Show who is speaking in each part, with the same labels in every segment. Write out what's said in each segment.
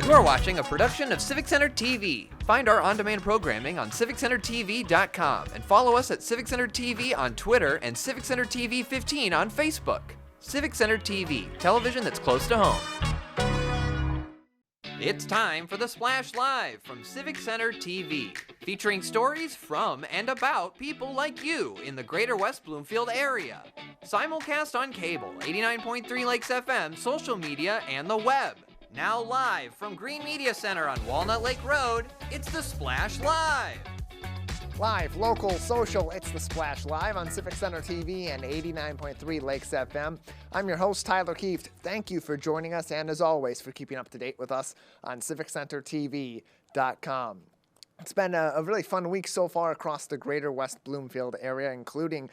Speaker 1: You're watching a production of Civic Center TV. Find our on-demand programming on civiccentertv.com and follow us at Civic Center TV on Twitter and Civic Center TV 15 on Facebook. Civic Center TV, television that's close to home. It's time for the Splash Live from Civic Center TV, featuring stories from and about people like you in the greater West Bloomfield area. Simulcast on cable, 89.3 Lakes FM, social media, and the web. Now live from Green Media Center on Walnut Lake Road, it's the Splash Live.
Speaker 2: Live, local, social, it's the Splash Live on Civic Center TV and 89.3 Lakes FM. I'm your host, Tyler Kieft. Thank you for joining us and, as always, for keeping up to date with us on civiccentertv.com. It's been a really fun week so far across the greater West Bloomfield area, including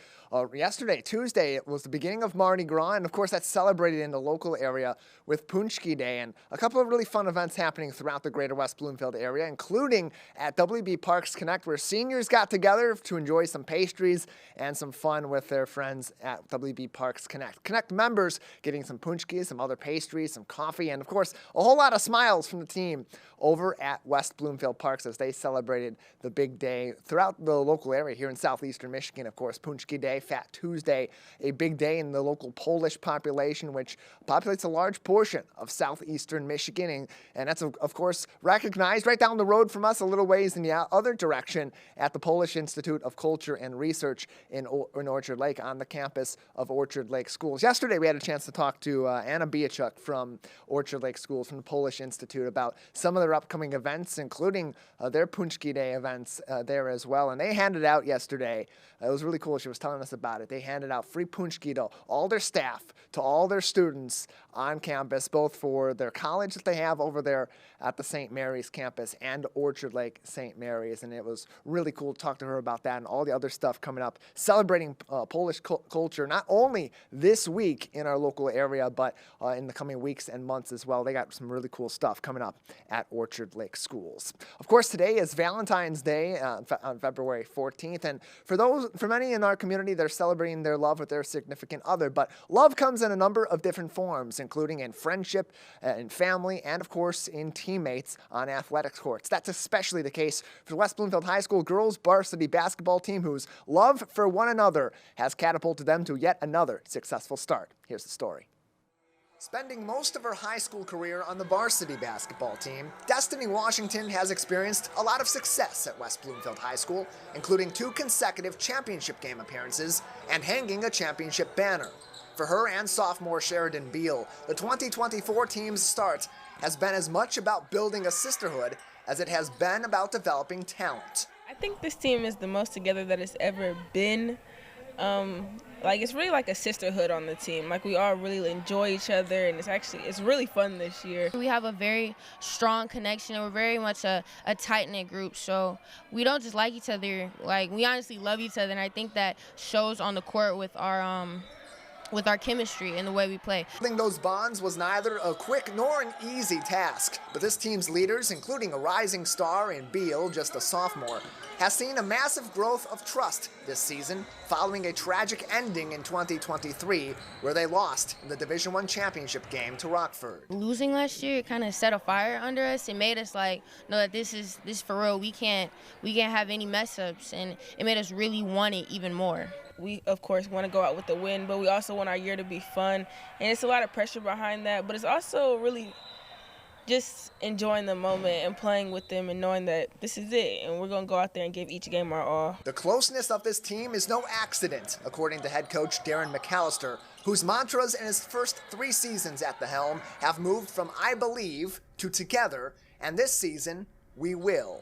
Speaker 2: yesterday, Tuesday, it was the beginning of Mardi Gras, and of course that's celebrated in the local area with Paczki Day, and a couple of really fun events happening throughout the greater West Bloomfield area, including at WB Parks Connect, where seniors got together to enjoy some pastries and some fun with their friends at WB Parks Connect. Connect members getting some Paczki, some other pastries, some coffee, and of course a whole lot of smiles from the team over at West Bloomfield Parks as they celebrated the big day throughout the local area here in southeastern Michigan. Of course, Paczki Day, Fat Tuesday, a big day in the local Polish population, which populates a large portion of southeastern Michigan. And that's, of course, recognized right down the road from us a little ways in the other direction at the Polish Institute of Culture and Research in Orchard Lake on the campus of Orchard Lake Schools. Yesterday, we had a chance to talk to Anna Biachuk from Orchard Lake Schools, from the Polish Institute, about some of their upcoming events, including their Paczki Day events there as well. And they handed out yesterday, it was really cool, she was telling us about it, they handed out free Paczki to all their staff, to all their students on campus, both for their college that they have over there at the St. Mary's campus and Orchard Lake St. Mary's. And it was really cool to talk to her about that and all the other stuff coming up, celebrating Polish culture, not only this week in our local area, but in the coming weeks and months as well. They got some really cool stuff coming up at Orchard Lake Schools. Of course, today is Valentine's Day on February 14th, and for many in our community, they're celebrating their love with their significant other. But love comes in a number of different forms, including in friendship, in family, and of course in teammates on athletics courts. That's especially the case for the West Bloomfield High School girls varsity basketball team, whose love for one another has catapulted them to yet another successful start. Here's the story. Spending most of her high school career on the varsity basketball team, Destiny Washington has experienced a lot of success at West Bloomfield High School, including 2 consecutive championship game appearances and hanging a championship banner. For her and sophomore Sheridan Beal, the 2024 team's start has been as much about building a sisterhood as it has been about developing talent.
Speaker 3: I think this team is the most together that it's ever been. It's really like a sisterhood on the team. Like, we all really enjoy each other, and it's really fun this year.
Speaker 4: We have a very strong connection, and we're very much a tight-knit group. So we don't just like each other. Like, we honestly love each other, and I think that shows on the court with our chemistry and the way we play.
Speaker 2: Building those bonds was neither a quick nor an easy task, but this team's leaders, including a rising star in Beal, just a sophomore, has seen a massive growth of trust this season following a tragic ending in 2023 where they lost in the Division I championship game to Rockford.
Speaker 4: Losing last year, it kind of set a fire under us. It made us know that this is for real. We can't have any mess ups, and it made us really want it even more.
Speaker 3: We, of course, want to go out with the win, but we also want our year to be fun. And it's a lot of pressure behind that, but it's also really just enjoying the moment and playing with them and knowing that this is it, and we're going to go out there and give each game our all.
Speaker 2: The closeness of this team is no accident, according to head coach Darren McAllister, whose mantras in his first 3 seasons at the helm have moved from "I believe" to "together," and this season, "we will."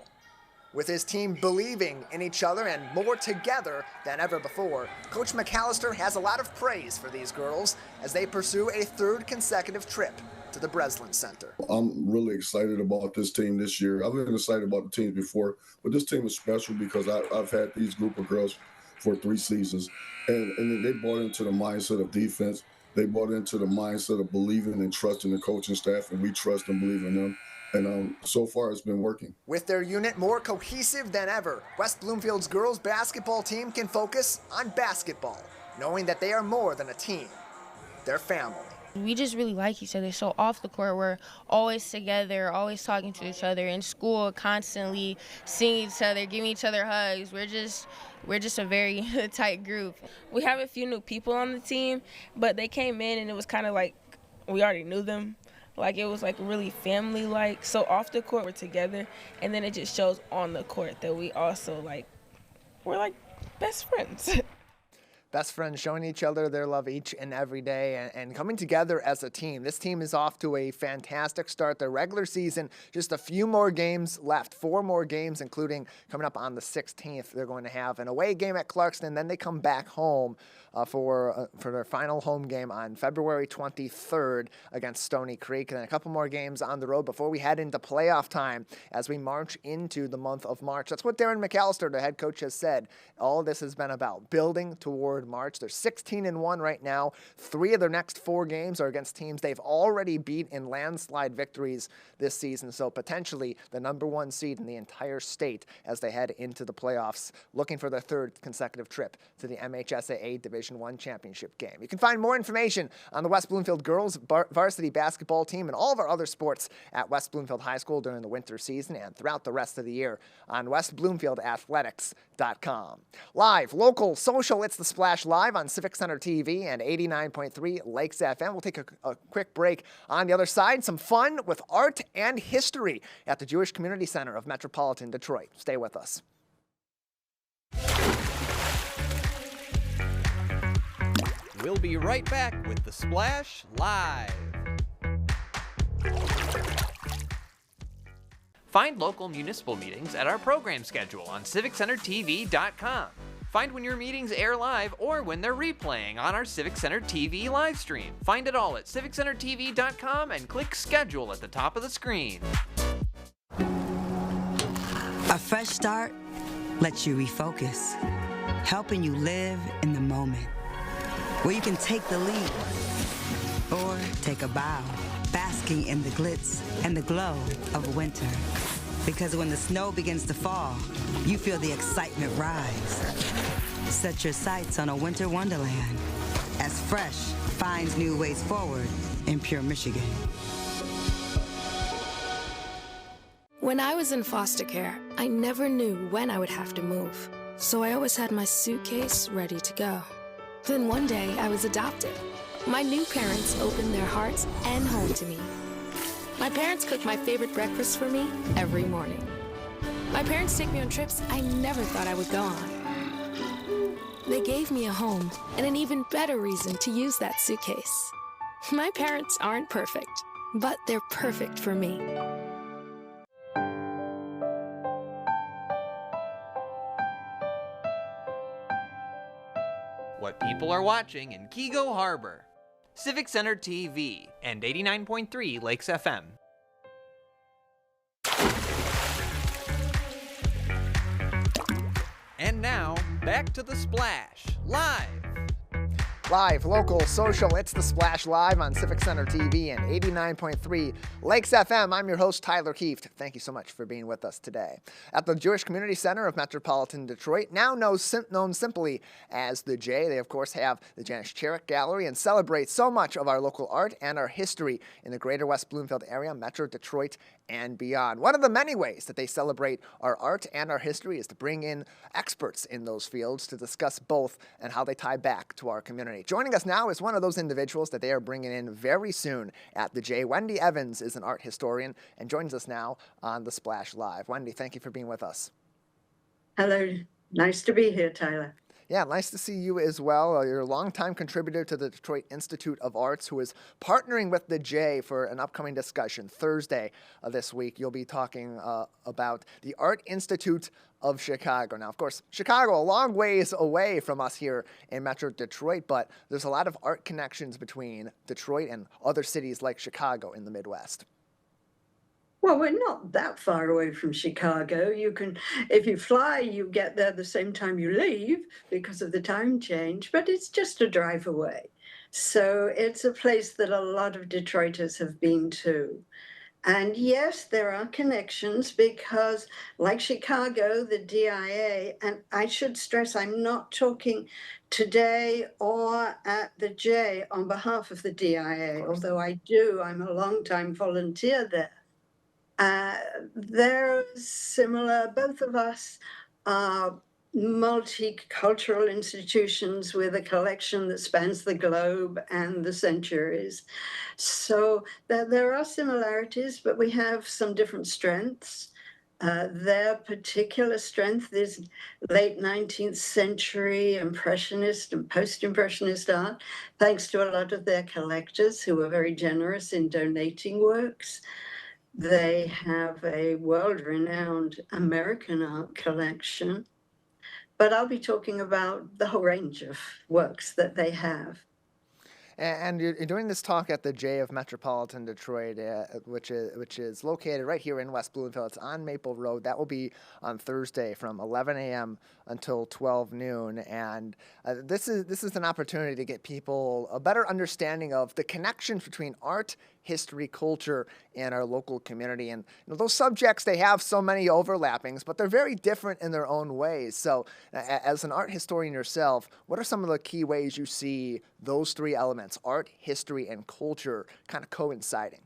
Speaker 2: With his team believing in each other and more together than ever before, Coach McAllister has a lot of praise for these girls as they pursue a 3rd consecutive trip to the Breslin Center.
Speaker 5: I'm really excited about this team this year. I've been excited about the teams before, but this team is special because I've had these group of girls for 3 seasons, and they bought into the mindset of defense. They bought into the mindset of believing and trusting the coaching staff, and we trust and believe in them. And so far, it's been working.
Speaker 2: With their unit more cohesive than ever, West Bloomfield's girls basketball team can focus on basketball, knowing that they are more than a team. They're family.
Speaker 4: We just really like each other. So off the court, we're always together, always talking to each other. In school, constantly seeing each other, giving each other hugs. We're just a very tight group.
Speaker 3: We have a few new people on the team, but they came in and it was kind of like we already knew them. Like, it was like really family-like. So off the court, we're together, and then it just shows on the court that we also we're like best friends.
Speaker 2: Best friends showing each other their love each and every day and coming together as a team. This team is off to a fantastic start. Their regular season, just a few more games left, 4 more games, including coming up on the 16th. They're going to have an away game at Clarkston, and then they come back home for their final home game on February 23rd against Stony Creek. And then a couple more games on the road before we head into playoff time as we march into the month of March. That's what Darren McAllister, the head coach, has said. All this has been about building toward March. They're 16-1 right now. 3 of their next 4 games are against teams they've already beat in landslide victories this season. So potentially the #1 seed in the entire state as they head into the playoffs, looking for their 3rd consecutive trip to the MHSAA Division I championship game. You can find more information on the West Bloomfield Girls Varsity Basketball team and all of our other sports at West Bloomfield High School during the winter season and throughout the rest of the year on westbloomfieldathletics.com. Live, local, social, it's The Splash live on Civic Center TV and 89.3 Lakes FM. We'll take a quick break. On the other side, some fun with art and history at the Jewish Community Center of Metropolitan Detroit. Stay with us.
Speaker 1: We'll be right back with The Splash Live. Find local municipal meetings at our program schedule on civiccentertv.com. Find when your meetings air live or when they're replaying on our Civic Center TV live stream. Find it all at civiccentertv.com and click schedule at the top of the screen.
Speaker 6: A fresh start lets you refocus, helping you live in the moment, where you can take the lead or take a bow, basking in the glitz and the glow of winter. Because when the snow begins to fall, you feel the excitement rise. Set your sights on a winter wonderland as Fresh finds new ways forward in pure Michigan.
Speaker 7: When I was in foster care, I never knew when I would have to move, so I always had my suitcase ready to go. Then one day, I was adopted. My new parents opened their hearts and home to me. My parents cook my favorite breakfast for me every morning. My parents take me on trips I never thought I would go on. They gave me a home and an even better reason to use that suitcase. My parents aren't perfect, but they're perfect for me.
Speaker 1: What people are watching in Keego Harbor. Civic Center TV and 89.3 Lakes FM. And now, back to The Splash, live.
Speaker 2: Live, local, social, it's The Splash live on Civic Center TV and 89.3 Lakes FM. I'm your host, Tyler Kieft. Thank you so much for being with us today. At the Jewish Community Center of Metropolitan Detroit, now known simply as the J, they of course have the Janis Cherrick Gallery and celebrate so much of our local art and our history in the greater West Bloomfield area, Metro Detroit, and beyond. One of the many ways that they celebrate our art and our history is to bring in experts in those fields to discuss both and how they tie back to our community. Joining us now is one of those individuals that they are bringing in very soon at the J. Wendy Evans is an art historian and joins us now on The Splash Live. Wendy, thank you for being with us.
Speaker 8: Hello. Nice to be here, Tyler.
Speaker 2: Yeah, nice to see you as well. You're a longtime contributor to the Detroit Institute of Arts who is partnering with the J for an upcoming discussion Thursday this week. You'll be talking about the Art Institute of Chicago. Now, of course, Chicago, a long ways away from us here in Metro Detroit, but there's a lot of art connections between Detroit and other cities like Chicago in the Midwest.
Speaker 8: Well, we're not that far away from Chicago. You can, if you fly, you get there the same time you leave because of the time change, but it's just a drive away. So it's a place that a lot of Detroiters have been to. And yes, there are connections because, like Chicago, the DIA, and I should stress I'm not talking today or at the J on behalf of the DIA, although I'm a longtime volunteer there. They're similar, both of us are multicultural institutions with a collection that spans the globe and the centuries. So there are similarities, but we have some different strengths. Their particular strength is late 19th century Impressionist and post-Impressionist art, thanks to a lot of their collectors who were very generous in donating works. They have a world-renowned American art collection, but I'll be talking about the whole range of works that they have.
Speaker 2: And you're doing this talk at the J of Metropolitan Detroit, which is located right here in West Bloomfield. It's on Maple Road. That will be on Thursday from 11 a.m. until 12 noon. And this is an opportunity to get people a better understanding of the connections between art, history, culture, and our local community. And those subjects, they have so many overlappings, but they're very different in their own ways. So as an art historian yourself, what are some of the key ways you see those three elements, art, history, and culture, kind of coinciding?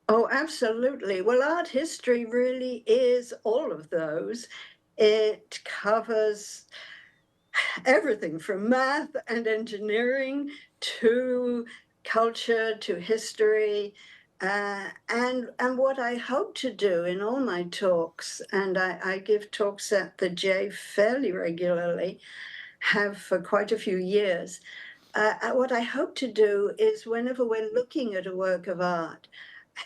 Speaker 8: Oh, absolutely. Well, art history really is all of those. It covers everything from math and engineering to culture to history. And what I hope to do in all my talks, and I give talks at the J fairly regularly, have for quite a few years. What I hope to do is whenever we're looking at a work of art,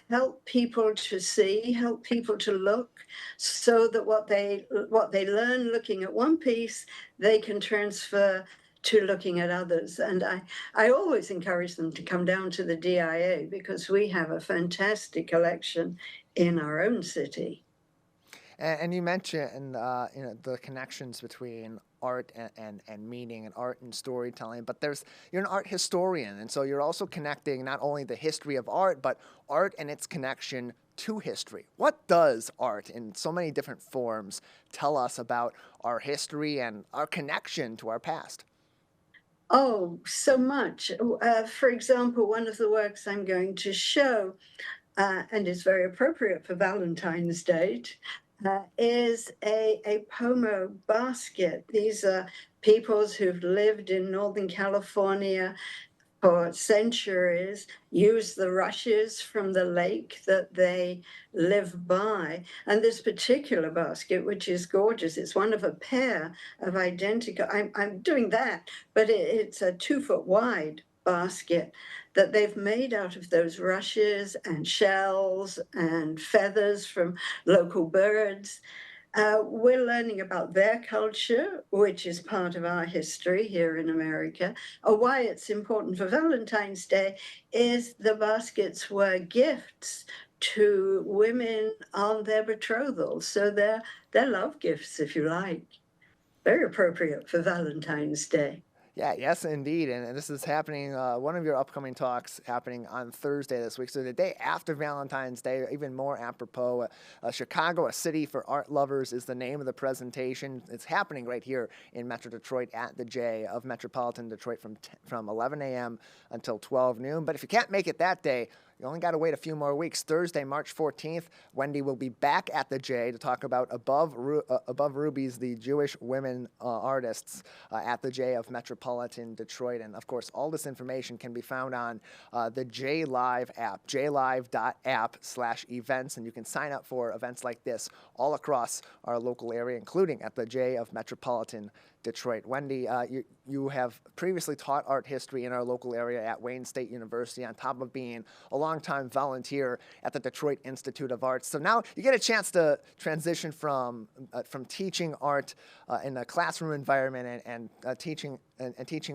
Speaker 8: help people to see, help people to look, so that what they learn looking at one piece, they can transfer to looking at others. And I always encourage them to come down to the DIA because we have a fantastic collection in our own city.
Speaker 2: And you mentioned the connections between art and meaning, and art and storytelling, but you're an art historian, and so you're also connecting not only the history of art, but art and its connection to history. What does art in so many different forms tell us about our history and our connection to our past?
Speaker 8: Oh, so much. For example, one of the works I'm going to show, and is very appropriate for Valentine's Day, is a pomo basket. These are peoples who've lived in Northern California for centuries, use the rushes from the lake that they live by. And this particular basket, which is gorgeous, it's one of a pair of identical, I'm doing that, but it's a 2-foot wide basket that they've made out of those rushes and shells and feathers from local birds. We're learning about their culture, which is part of our history here in America. Why it's important for Valentine's Day is the baskets were gifts to women on their betrothal. So they're love gifts, if you like. Very appropriate for Valentine's Day.
Speaker 2: Yeah, yes, indeed. And this is happening, one of your upcoming talks happening on Thursday this week. So the day after Valentine's Day, even more apropos, Chicago, a city for art lovers is the name of the presentation. It's happening right here in Metro Detroit at the J of Metropolitan Detroit from 11 a.m. until 12 noon. But if you can't make it that day, you only got to wait a few more weeks. Thursday, March 14th, Wendy will be back at the J to talk about Above Rubies, the Jewish women artists at the J of Metropolitan Detroit. And, of course, all this information can be found on the J Live app, jlive.app/events. And you can sign up for events like this all across our local area, including at the J of Metropolitan Detroit. Wendy, you have previously taught art history in our local area at Wayne State University, on top of being a longtime volunteer at the Detroit Institute of Arts. So now you get a chance to transition from teaching art in a classroom environment and teaching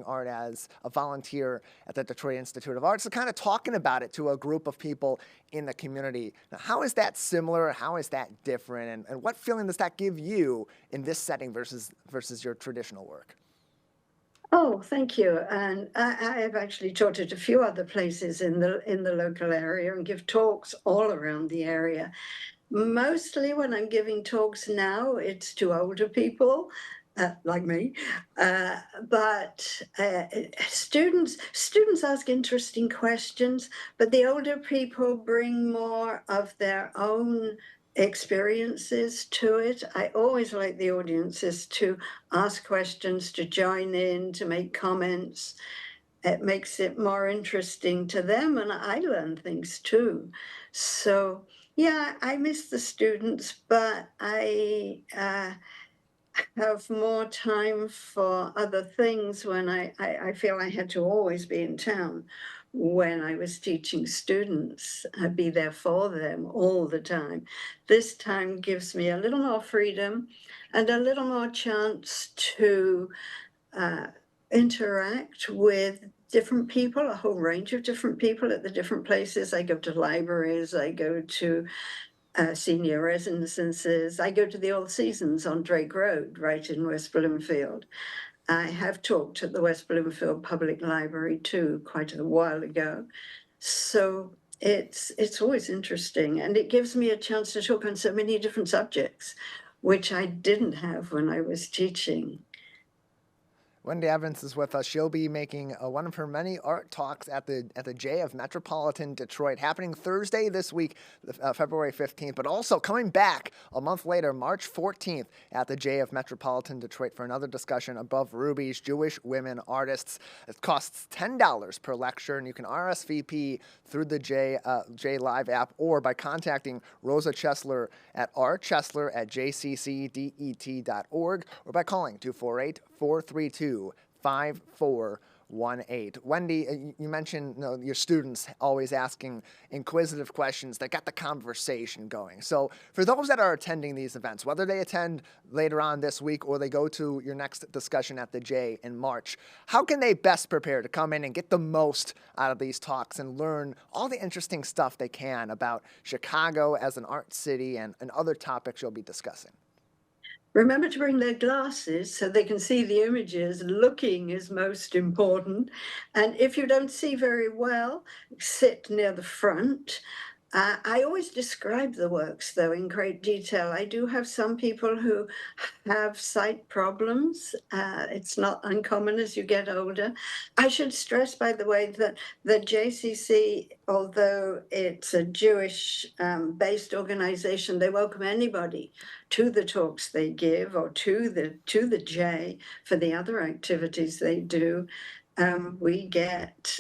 Speaker 2: art as a volunteer at the Detroit Institute of Arts, so kind of talking about it to a group of people in the community. Now, how is that similar? How is that different? And what feeling does that give you in this setting versus your traditional work?
Speaker 8: Oh, thank you. And I have actually taught at a few other places in the local area and give talks all around the area. Mostly when I'm giving talks now, it's to older people, like me. Uh, but students ask interesting questions, but the older people bring more of their own experiences to it. I always like the audiences to ask questions, to join in, to make comments. It makes it more interesting to them, and I learn things too. So, yeah, I miss the students, but I have more time for other things when I feel I had to always be in town when I was teaching students. I'd be there for them all the time. This time gives me a little more freedom and a little more chance to uh, interact with different people, a whole range of different people at the different places. I go to libraries, I go to senior residences, I go to the All Seasons on Drake Road, right in West Bloomfield. I have talked at the West Bloomfield Public Library too, quite a while ago. So it's always interesting, and it gives me a chance to talk on so many different subjects, which I didn't have when I was teaching.
Speaker 2: Wendy Evans is with us. She'll be making one of her many art talks at the J of Metropolitan Detroit, happening Thursday this week, February 15th, but also coming back a month later, March 14th, at the J of Metropolitan Detroit for another discussion above Ruby's Jewish women artists. It costs $10 per lecture, and you can RSVP through the J Live app or by contacting Rosa Chesler at rchesler@jccdet.org or by calling 248-432-5418. Wendy, you mentioned your students always asking inquisitive questions that got the conversation going. So for those that are attending these events, whether they attend later on this week or they go to your next discussion at the J in March, how can they best prepare to come in and get the most out of these talks and learn all the interesting stuff they can about Chicago as an art city and other topics you'll be discussing?
Speaker 8: Remember to bring their glasses so they can see the images. Looking is most important. And if you don't see very well, sit near the front. I always describe the works, though, in great detail. I do have some people who have sight problems. It's not uncommon as you get older. I should stress, by the way, that the JCC, although it's a Jewish based organization, they welcome anybody to the talks they give or to the J for the other activities they do. We get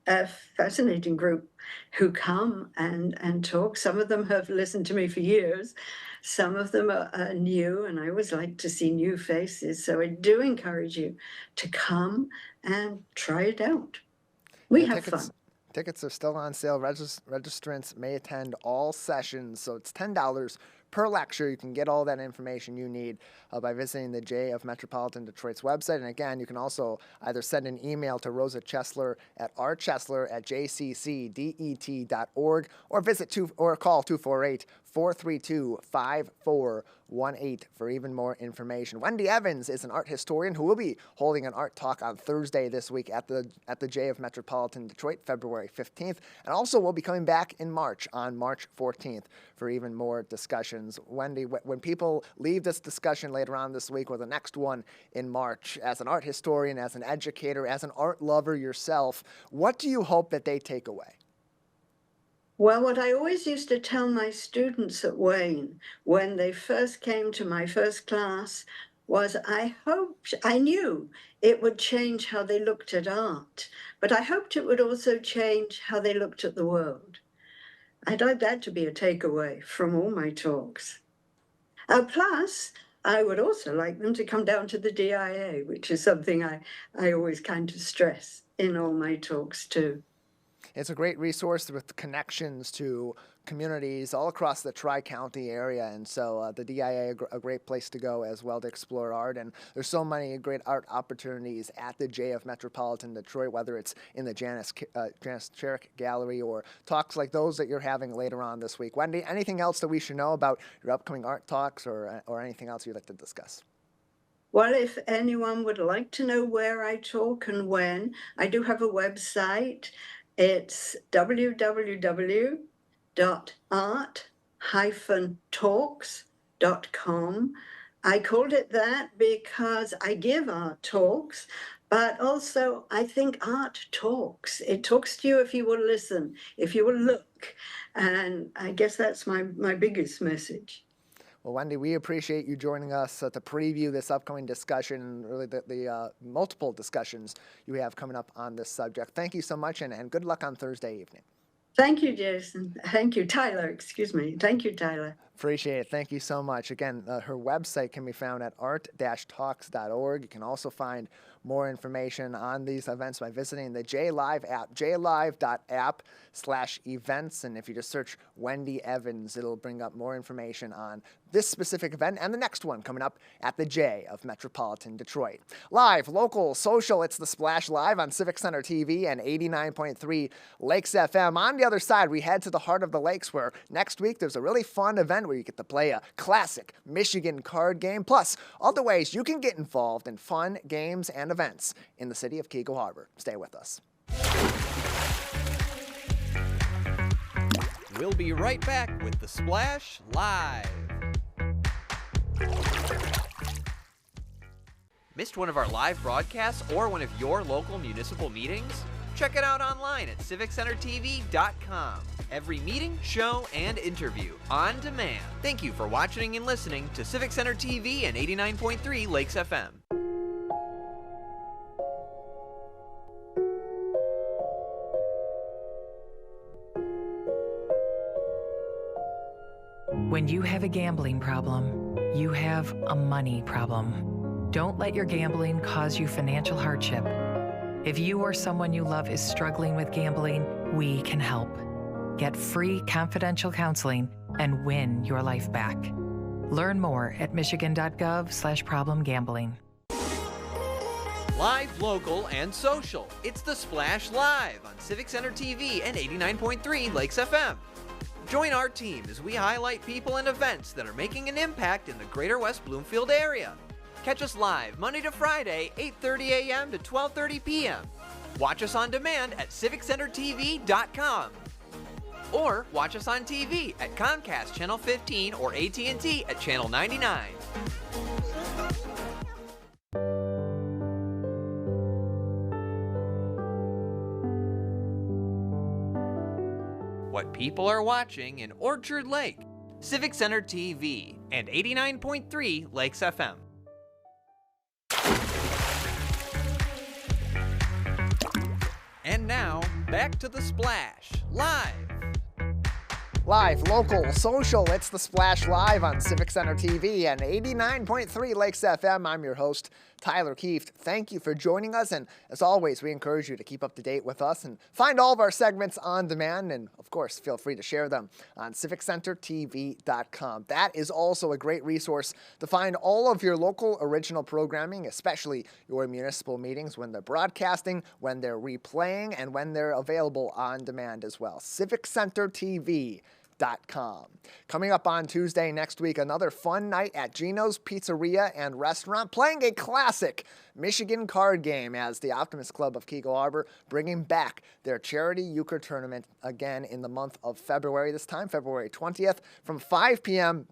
Speaker 8: a fascinating group who come and talk. Some of them have listened to me for years. Some of them are new, and I always like to see new faces. So I do encourage you to come and try it out. We have fun.
Speaker 2: Tickets are still on sale. Registrants may attend all sessions, so it's $10 per lecture. You can get all that information you need by visiting the J of Metropolitan Detroit's website. And again, you can also either send an email to Rosa Chesler at rchesler@jccdet.org or call 248-432-5418 for even more information. Wendy Evans is an art historian who will be holding an art talk on Thursday this week at the J of Metropolitan Detroit, February 15th, and also will be coming back in March on March 14th for even more discussions. Wendy, when people leave this discussion later on this week or the next one in March, as an art historian, as an educator, as an art lover yourself, what do you hope that they take away?
Speaker 8: Well, what I always used to tell my students at Wayne when they first came to my first class was I knew it would change how they looked at art, but I hoped it would also change how they looked at the world. I'd like that to be a takeaway from all my talks. Plus, I would also like them to come down to the DIA, which is something I always kind of stress in all my talks too.
Speaker 2: It's a great resource with connections to communities all across the Tri-County area, and so the DIA a great place to go as well to explore art. And there's so many great art opportunities at the J of Metropolitan Detroit, whether it's in the Janice Cherrick Gallery or talks like those that you're having later on this week. Wendy, anything else that we should know about your upcoming art talks or anything else you'd like to discuss?
Speaker 8: Well, if anyone would like to know where I talk and when, I do have a website. It's www.art-talks.com. I called it that because I give art talks, but also I think art talks. It talks to you if you will listen, if you will look. And I guess that's my biggest message.
Speaker 2: Well, Wendy, we appreciate you joining us to preview this upcoming discussion, really the multiple discussions you have coming up on this subject. Thank you so much, and good luck on Thursday evening.
Speaker 8: Thank you, Jason. Thank you, Tyler. Excuse me. Thank you, Tyler.
Speaker 2: Appreciate it. Thank you so much. Again, her website can be found at art-talks.org. You can also find more information on these events by visiting the JLive app, jlive.app/events. And if you just search Wendy Evans, it'll bring up more information on this specific event and the next one coming up at the J of Metropolitan Detroit. Live, local, social, it's The Splash Live on Civic Center TV and 89.3 Lakes FM. On the other side, we head to the heart of the lakes where next week there's a really fun event where you get to play a classic Michigan card game, plus all the ways you can get involved in fun games and events in the city of Keego Harbor. Stay with us.
Speaker 1: We'll be right back with The Splash Live. Missed one of our live broadcasts or one of your local municipal meetings? Check it out online at civiccentertv.com. Every meeting, show, and interview on demand. Thank you for watching and listening to Civic Center TV and 89.3 Lakes FM.
Speaker 9: When you have a gambling problem, you have a money problem. Don't let your gambling cause you financial hardship. If you or someone you love is struggling with gambling, we can help. Get free confidential counseling and win your life back. Learn more at michigan.gov/problemgambling.
Speaker 1: Live, local, and social. It's The Splash Live on Civic Center TV and 89.3 Lakes FM. Join our team as we highlight people and events that are making an impact in the greater West Bloomfield area. Catch us live Monday to Friday, 8:30 a.m. to 12:30 p.m. Watch us on demand at civiccentertv.com. Or watch us on TV at Comcast Channel 15 or AT&T at Channel 99. What people are watching in Orchard Lake, Civic Center TV, and 89.3 Lakes FM. And now, back to The Splash, live.
Speaker 2: Live, local, social, it's The Splash Live on Civic Center TV and 89.3 Lakes FM. I'm your host, Tyler Keefe. Thank you for joining us, and as always, we encourage you to keep up to date with us and find all of our segments on demand, and of course, feel free to share them on civiccentertv.com. That is also a great resource to find all of your local original programming, especially your municipal meetings when they're broadcasting, when they're replaying, and when they're available on demand as well. civiccentertv.com. Coming up on Tuesday next week, another fun night at Gino's Pizzeria and Restaurant, playing a classic Michigan card game as the Optimist Club of Keego Harbor bringing back their charity euchre tournament again in the month of February, this time February 20th from 5 p.m.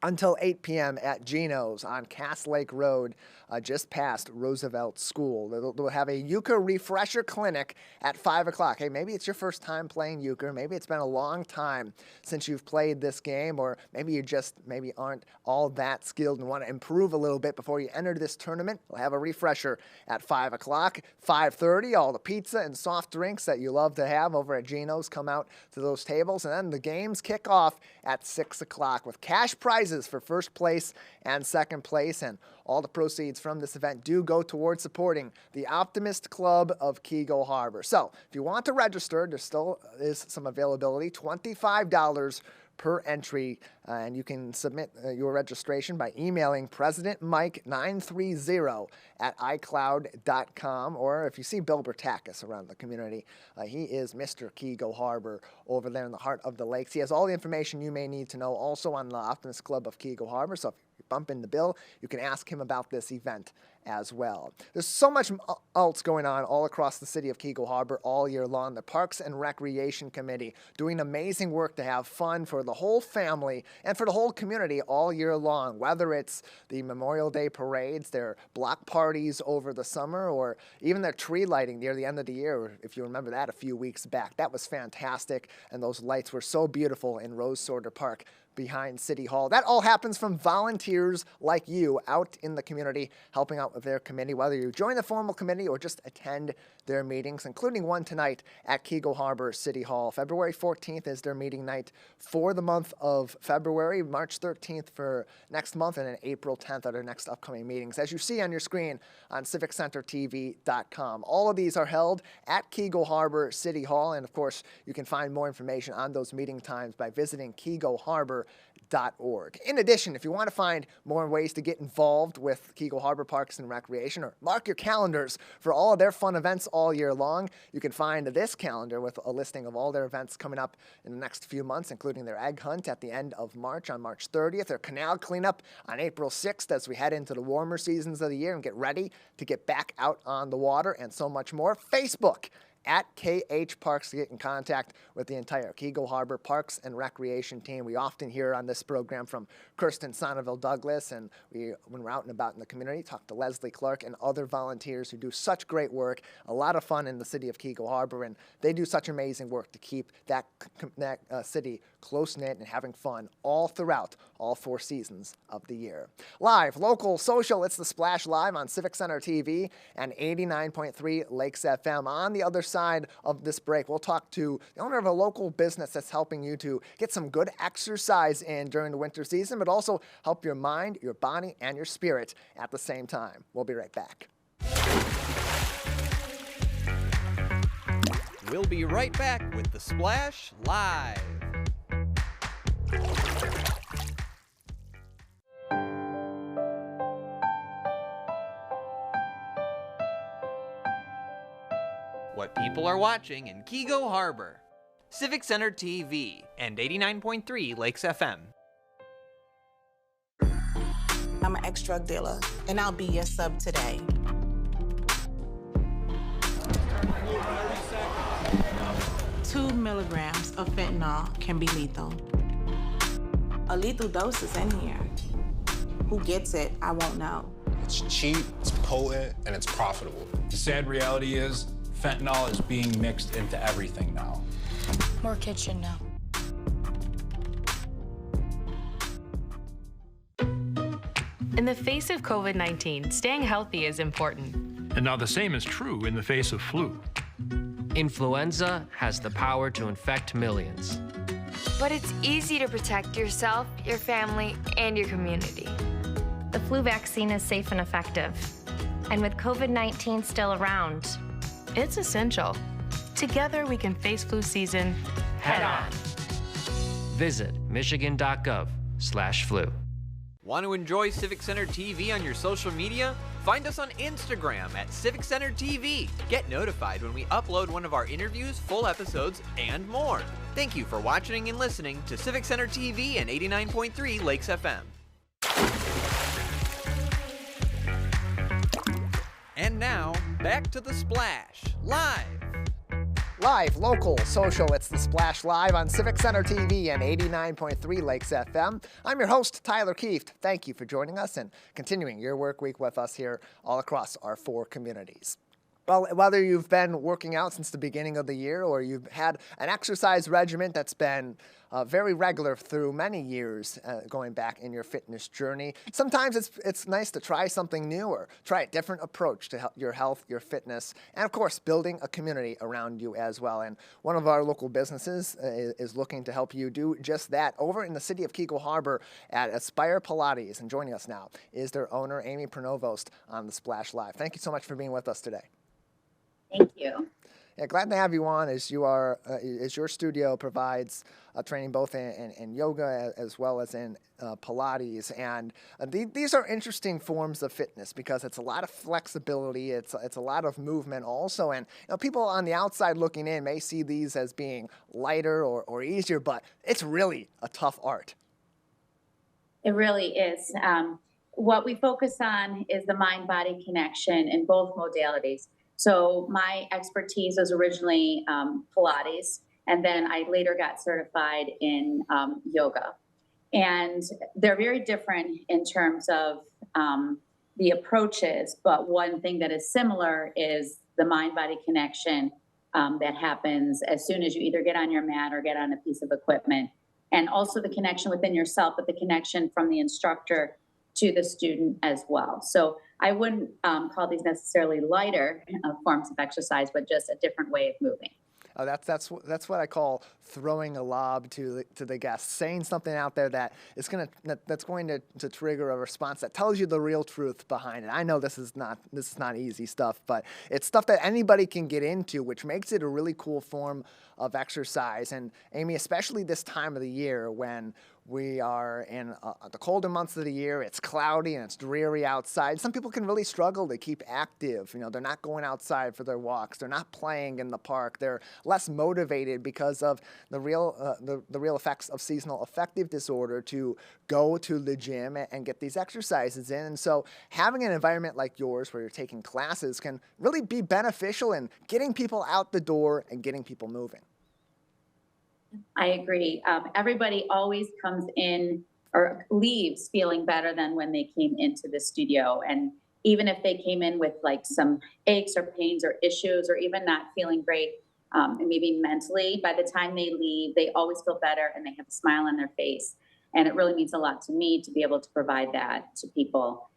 Speaker 2: until 8 p.m. at Gino's on Cass Lake Road, just past Roosevelt School. They'll have a euchre refresher clinic at 5 o'clock. Hey, maybe it's your first time playing euchre. Maybe it's been a long time since you've played this game, or maybe you just aren't all that skilled and want to improve a little bit before you enter this tournament. We'll have a refresher at 5 o'clock. 5:30, all the pizza and soft drinks that you love to have over at Gino's come out to those tables, and then the games kick off at 6 o'clock with cash prizes for first place and second place, and all the proceeds from this event do go towards supporting the Optimist Club of Keego Harbor. So if you want to register, there still is some availability, $25 per entry, and you can submit your registration by emailing President Mike 930 at iCloud.com, or if you see Bill Bertakis around the community, he is Mr. Keego Harbor over there in the heart of the lakes. He has all the information you may need to know also on the Optimist Club of Keego Harbor, so if bump in the bill, you can ask him about this event as well. There's so much else going on all across the city of Keego Harbor all year long. The Parks and Recreation Committee doing amazing work to have fun for the whole family and for the whole community all year long, whether it's the Memorial Day parades, their block parties over the summer, or even their tree lighting near the end of the year, if you remember that a few weeks back. That was fantastic, and those lights were so beautiful in Rose Sorter Park behind City Hall. That all happens from volunteers like you out in the community helping out with their committee, whether you join the formal committee or just attend their meetings, including one tonight at Keego Harbor City Hall. February 14th is their meeting night for the month of February, March 13th for next month, and then April 10th are their next upcoming meetings, as you see on your screen on civiccentertv.com. All of these are held at Keego Harbor City Hall, and of course, you can find more information on those meeting times by visiting keegoharbor.org. In addition, if you want to find more ways to get involved with Keego Harbor Parks and Recreation, or mark your calendars for all of their fun events all year long, you can find this calendar with a listing of all their events coming up in the next few months, including their egg hunt at the end of March on March 30th, their canal cleanup on April 6th as we head into the warmer seasons of the year and get ready to get back out on the water, and so much more. Facebook at KH Parks to get in contact with the entire Keego Harbor Parks and Recreation team. We often hear on this program from Kirsten Sonneville Douglas, and when we're out and about in the community, talk to Leslie Clark and other volunteers who do such great work, a lot of fun in the city of Keego Harbor, and they do such amazing work to keep that city close-knit and having fun all throughout all 4 seasons of the year. Live, local, social, it's The Splash live on Civic Center TV and 89.3 Lakes FM. On the other side of this break, we'll talk to the owner of a local business that's helping you to get some good exercise in during the winter season, but also help your mind, your body, and your spirit at the same time. We'll be right back.
Speaker 1: We'll be right back with The Splash Live. What people are watching in Keego Harbor. Civic Center TV and 89.3 Lakes FM.
Speaker 10: I'm an ex-drug dealer, and I'll be your sub today. Two milligrams of fentanyl can be lethal. A lethal dose is in here. Who gets it, I won't know.
Speaker 11: It's cheap, it's potent, and it's profitable.
Speaker 12: The sad reality is, fentanyl is being mixed into everything now.
Speaker 13: More kids should know.
Speaker 14: In the face of COVID-19, staying healthy is important.
Speaker 15: And now the same is true in the face of flu.
Speaker 16: Influenza has the power to infect millions.
Speaker 13: But it's easy to protect yourself, your family, and your community.
Speaker 17: The flu vaccine is safe and effective. And with COVID-19 still around,
Speaker 14: it's essential. Together we can face flu season head on.
Speaker 16: Visit michigan.gov/flu.
Speaker 1: Want to enjoy Civic Center TV on your social media? Find us on Instagram at Civic Center TV. Get notified when we upload one of our interviews, full episodes, and more. Thank you for watching and listening to Civic Center TV and 89.3 Lakes FM. And now, back to The Splash, live.
Speaker 2: Live, local, social, it's The Splash live on Civic Center TV and 89.3 Lakes FM. I'm your host, Tyler Kieft. Thank you for joining us and continuing your work week with us here all across our 4 communities. Well, whether you've been working out since the beginning of the year or you've had an exercise regimen that's been very regular through many years going back in your fitness journey, sometimes it's nice to try something new or try a different approach to your health, your fitness, and of course, building a community around you as well. And one of our local businesses is looking to help you do just that over in the city of Keego Harbor at Aspire Pilates. And joining us now is their owner, Amy Pronovost, on The Splash Live. Thank you so much for being with us today.
Speaker 18: Thank you.
Speaker 2: Yeah, glad to have you on as your studio provides training both in yoga as well as in Pilates. And these are interesting forms of fitness because it's a lot of flexibility, it's a lot of movement also. And people on the outside looking in may see these as being lighter or easier, but it's really a tough art.
Speaker 18: It really is. What we focus on is the mind-body connection in both modalities. So my expertise was originally Pilates, and then I later got certified in yoga. And they're very different in terms of the approaches, but one thing that is similar is the mind-body connection that happens as soon as you either get on your mat or get on a piece of equipment. And also the connection within yourself, but the connection from the instructor to the student as well. So I wouldn't call these necessarily lighter forms of exercise, but just a different way of moving.
Speaker 2: Oh, that's what I call throwing a lob to the guests, saying something out there that's going to trigger a response that tells you the real truth behind it. I know this is not easy stuff, but it's stuff that anybody can get into, which makes it a really cool form of exercise. And Amy, especially this time of the year when we are in the colder months of the year, it's cloudy and it's dreary outside. Some people can really struggle to keep active. You know, they're not going outside for their walks. They're not playing in the park. They're less motivated because of the real effects of seasonal affective disorder to go to the gym and get these exercises in. And so having an environment like yours where you're taking classes can really be beneficial in getting people out the door and getting people moving.
Speaker 18: I agree. Everybody always comes in or leaves feeling better than when they came into the studio. And even if they came in with like some aches or pains or issues or even not feeling great, and maybe mentally, by the time they leave, they always feel better and they have a smile on their face. And it really means a lot to me to be able to provide that to people.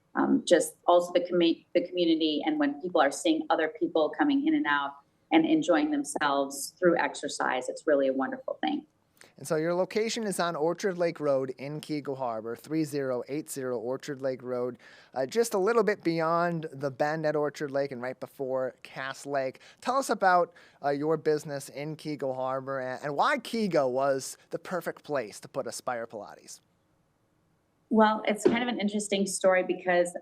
Speaker 18: Just also the community, and when people are seeing other people coming in and out and enjoying themselves through exercise, it's really a wonderful thing.
Speaker 2: And so your location is on Orchard Lake Road in Keego Harbor, 3080 Orchard Lake Road, just a little bit beyond the bend at Orchard Lake and right before Cass Lake. Tell us about your business in Keego Harbor and why Keego was the perfect place to put Aspire Pilates.
Speaker 18: Well, it's kind of an interesting story because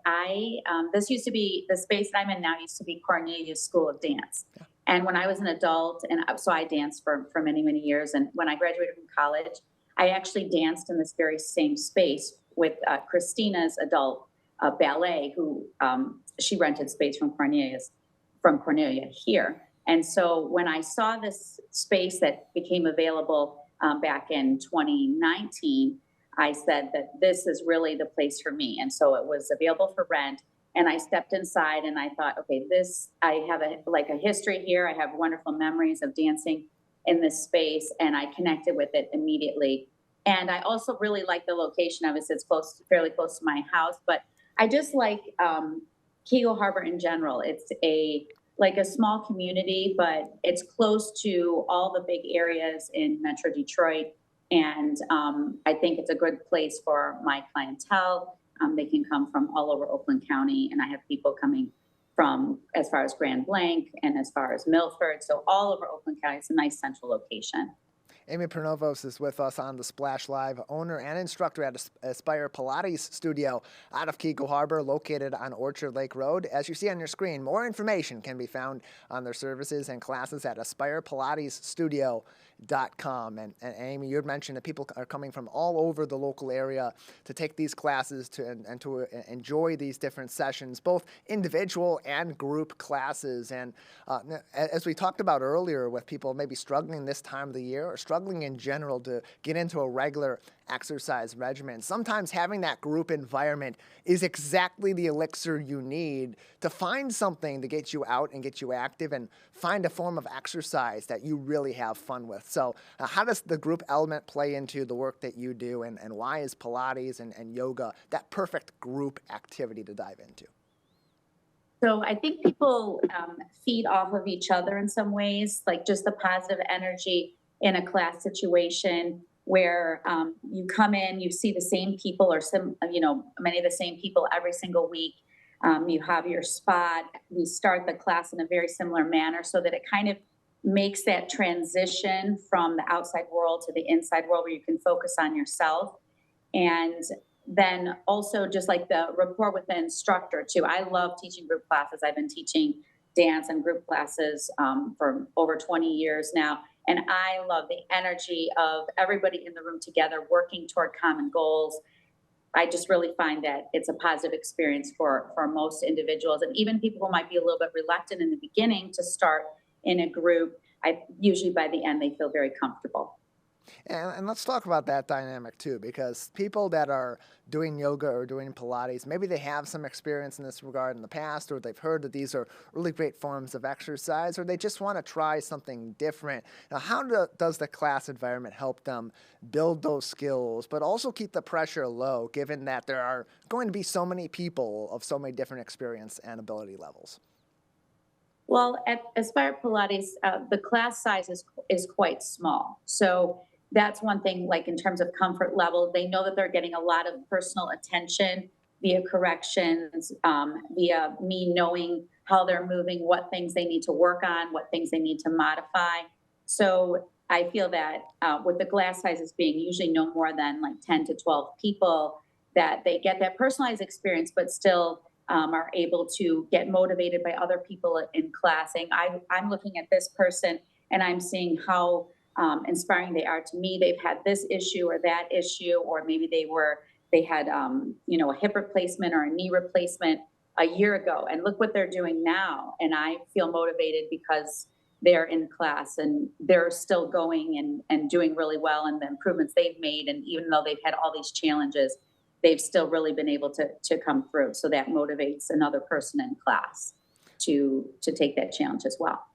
Speaker 18: this used to be, the space that I'm in now used to be Cornelia's School of Dance. Yeah. And when I was an adult, and so I danced for many, many years. And when I graduated from college, I actually danced in this very same space with Christina's adult ballet, who she rented space from Cornelia here. And so when I saw this space that became available back in 2019, I said that this is really the place for me. And so it was available for rent. And I stepped inside and I thought, okay, I have a history here. I have wonderful memories of dancing in this space, and I connected with it immediately. And I also really like the location of it. It's fairly close to my house, but I just like Keego Harbor in general. It's a small community, but it's close to all the big areas in Metro Detroit. And I think it's a good place for my clientele. They can come from all over Oakland County, and I have people coming from as far as Grand Blanc and as far as Milford. So all over Oakland County. It's a nice central location.
Speaker 2: Amy Pronovost is with us on the Splash Live, owner and instructor at Aspire Pilates Studio out of Keego Harbor, located on Orchard Lake Road. As you see on your screen, more information can be found on their services and classes at aspirepilatesstudio.com. And Amy, you had mentioned that people are coming from all over the local area to take these classes and to enjoy these different sessions, both individual and group classes. And as we talked about earlier, with people maybe struggling this time of the year or struggling in general to get into a regular exercise regimen, sometimes having that group environment is exactly the elixir you need to find something to get you out and get you active and find a form of exercise that you really have fun with. So how does the group element play into the work that you do, and why is Pilates and yoga that perfect group activity to dive into?
Speaker 18: So I think people feed off of each other in some ways, like just the positive energy in a class situation where you come in, you see the same people or many of the same people every single week. You have your spot. We start the class in a very similar manner so that it kind of makes that transition from the outside world to the inside world where you can focus on yourself. And then also just like the rapport with the instructor too. I love teaching group classes. I've been teaching dance and group classes for over 20 years now. And I love the energy of everybody in the room together working toward common goals. I just really find that it's a positive experience for most individuals, and even people who might be a little bit reluctant in the beginning to start in a group. Usually by the end they feel very comfortable.
Speaker 2: And let's talk about that dynamic too, because people that are doing yoga or doing Pilates, maybe they have some experience in this regard in the past, or they've heard that these are really great forms of exercise, or they just want to try something different. Now, how does the class environment help them build those skills, but also keep the pressure low, given that there are going to be so many people of so many different experience and ability levels?
Speaker 18: Well, at Aspire Pilates, the class size is quite small. So that's one thing, like in terms of comfort level, they know that they're getting a lot of personal attention via corrections, via me knowing how they're moving, what things they need to work on, what things they need to modify. So I feel that with the class sizes being usually no more than like 10 to 12 people, that they get that personalized experience, but still are able to get motivated by other people in classing. I'm looking at this person and I'm seeing how inspiring they are to me. They've had this issue or that issue, or maybe they had a hip replacement or a knee replacement a year ago, and look what they're doing now. And I feel motivated because they're in class and they're still going and doing really well, and the improvements they've made. And even though they've had all these challenges, they've still really been able to come through. So that motivates another person in class to take that challenge as well.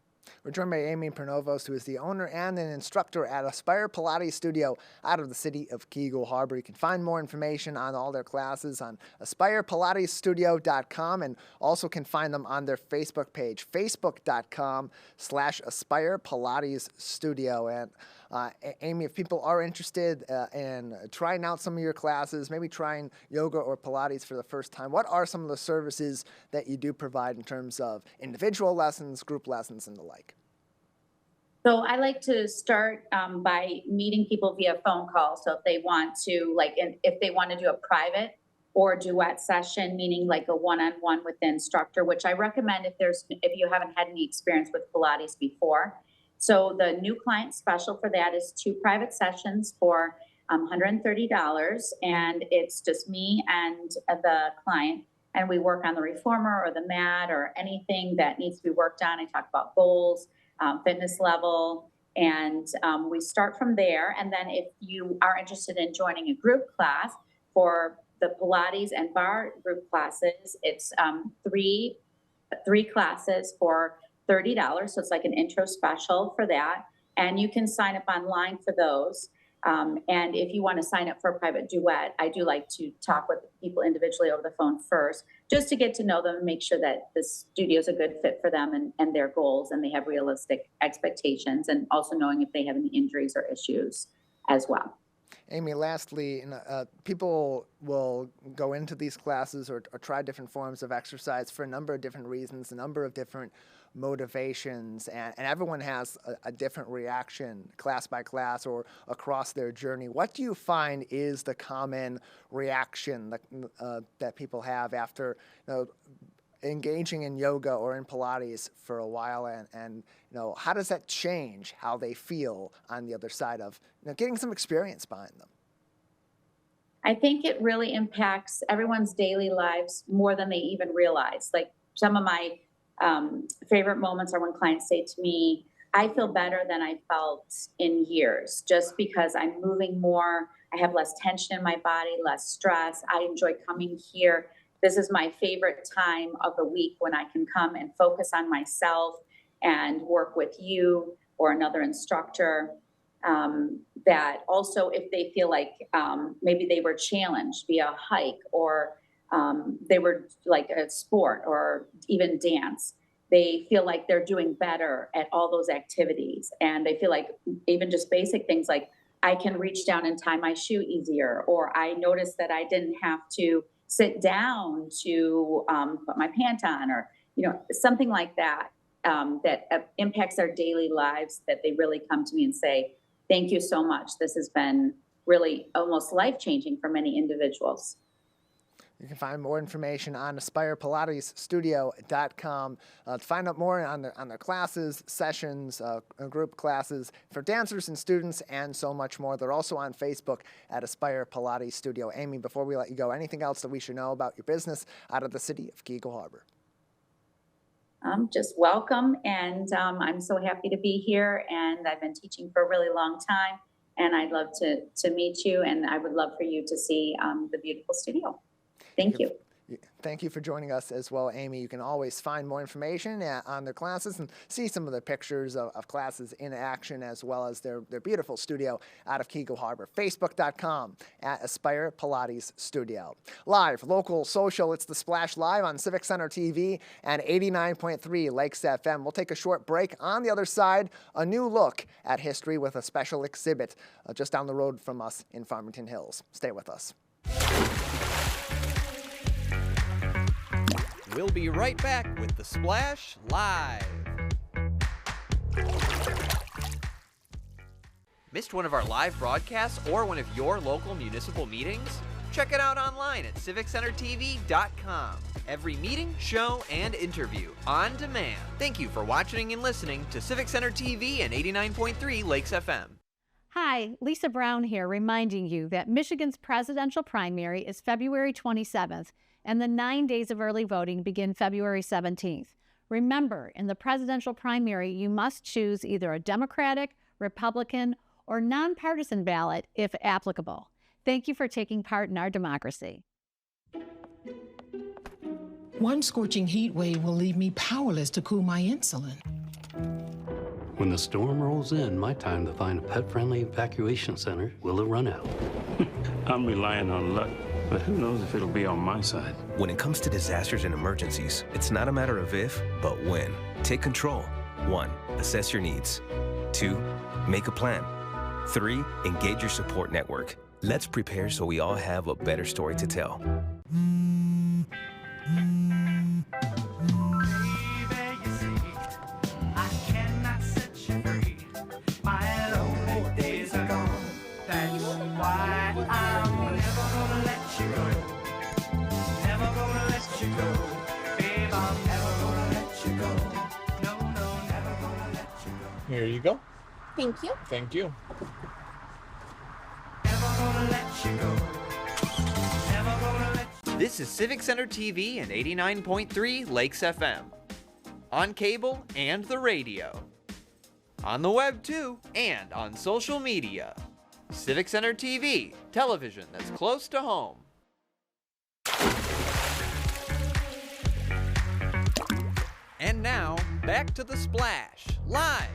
Speaker 2: We're joined by Amy Pronovost, who is the owner and an instructor at Aspire Pilates Studio out of the city of Keego Harbor. You can find more information on all their classes on aspirepilatesstudio.com, and also can find them on their Facebook page, facebook.com/Aspire Pilates Studio. And Amy, if people are interested in trying out some of your classes, maybe trying yoga or Pilates for the first time, what are some of the services that you do provide in terms of individual lessons, group lessons, and the like?
Speaker 18: So I like to start by meeting people via phone call. So if they want to, if they want to do a private or duet session, meaning like a one-on-one with the instructor, which I recommend if you haven't had any experience with Pilates before. So the new client special for that is 2 private sessions for $130, and it's just me and the client, and we work on the reformer or the mat or anything that needs to be worked on. I talk about goals, fitness level, and we start from there. And then if you are interested in joining a group class for the Pilates and bar group classes, it's three classes for $30. So it's like an intro special for that. And you can sign up online for those. And if you want to sign up for a private duet, I do like to talk with people individually over the phone first, just to get to know them and make sure that the studio is a good fit for them and their goals, and they have realistic expectations, and also knowing if they have any injuries or issues as well.
Speaker 2: Amy, lastly, people will go into these classes or try different forms of exercise for a number of different reasons, a number of different motivations, and everyone has a different reaction class by class or across their journey. What do you find is the common reaction that people have after engaging in yoga or in Pilates for a while, and how does that change how they feel on the other side of getting some experience behind them?
Speaker 18: I think it really impacts everyone's daily lives more than they even realize. Like, some of my favorite moments are when clients say to me, I feel better than I felt in years, just because I'm moving more. I have less tension in my body, less stress. I enjoy coming here. This is my favorite time of the week when I can come and focus on myself and work with you or another instructor. That also, if they feel like maybe they were challenged via a hike, or they were like a sport or even dance, they feel like they're doing better at all those activities. And they feel like even just basic things like, I can reach down and tie my shoe easier, or I noticed that I didn't have to sit down to put my pant on, or something like that, that impacts their daily lives, that they really come to me and say, thank you so much. This has been really almost life-changing for many individuals.
Speaker 2: You can find more information on AspirePilatesStudio.com to find out more on their classes, sessions, group classes for dancers and students, and so much more. They're also on Facebook at Aspire Pilates Studio. Amy, before we let you go, anything else that we should know about your business out of the city of Keego Harbor?
Speaker 18: Just welcome, and I'm so happy to be here, and I've been teaching for a really long time, and I'd love to meet you, and I would love for you to see the beautiful studio. Thank you.
Speaker 2: Thank you for joining us as well, Amy. You can always find more information on their classes and see some of the pictures of classes in action, as well as their beautiful studio out of Keego Harbor. Facebook.com at Aspire Pilates Studio. Live, local, social, it's The Splash Live on Civic Center TV and 89.3 Lakes FM. We'll take a short break. On the other side, a new look at history with a special exhibit just down the road from us in Farmington Hills. Stay with us.
Speaker 1: We'll be right back with The Splash Live. Missed one of our live broadcasts or one of your local municipal meetings? Check it out online at civiccentertv.com. Every meeting, show, and interview on demand. Thank you for watching and listening to Civic Center TV and 89.3 Lakes FM.
Speaker 19: Hi, Lisa Brown here, reminding you that Michigan's presidential primary is February 27th, and the 9 days of early voting begin February 17th. Remember, in the presidential primary, you must choose either a Democratic, Republican, or nonpartisan ballot if applicable. Thank you for taking part in our democracy.
Speaker 20: One scorching heat wave will leave me powerless to cool my insulin.
Speaker 21: When the storm rolls in, my time to find a pet-friendly evacuation center will have run out.
Speaker 22: I'm relying on luck, but who knows if it'll be on my side.
Speaker 23: When it comes to disasters and emergencies, it's not a matter of if, but when. Take control. 1. Assess your needs. 2. Make a plan. 3. Engage your support network. Let's prepare so we all have a better story to tell.
Speaker 24: Here you go.
Speaker 25: Thank you.
Speaker 24: Thank you.
Speaker 1: This is Civic Center TV and 89.3 Lakes FM. On cable and the radio. On the web too, and on social media. Civic Center TV, television that's close to home. And now, back to The Splash, live.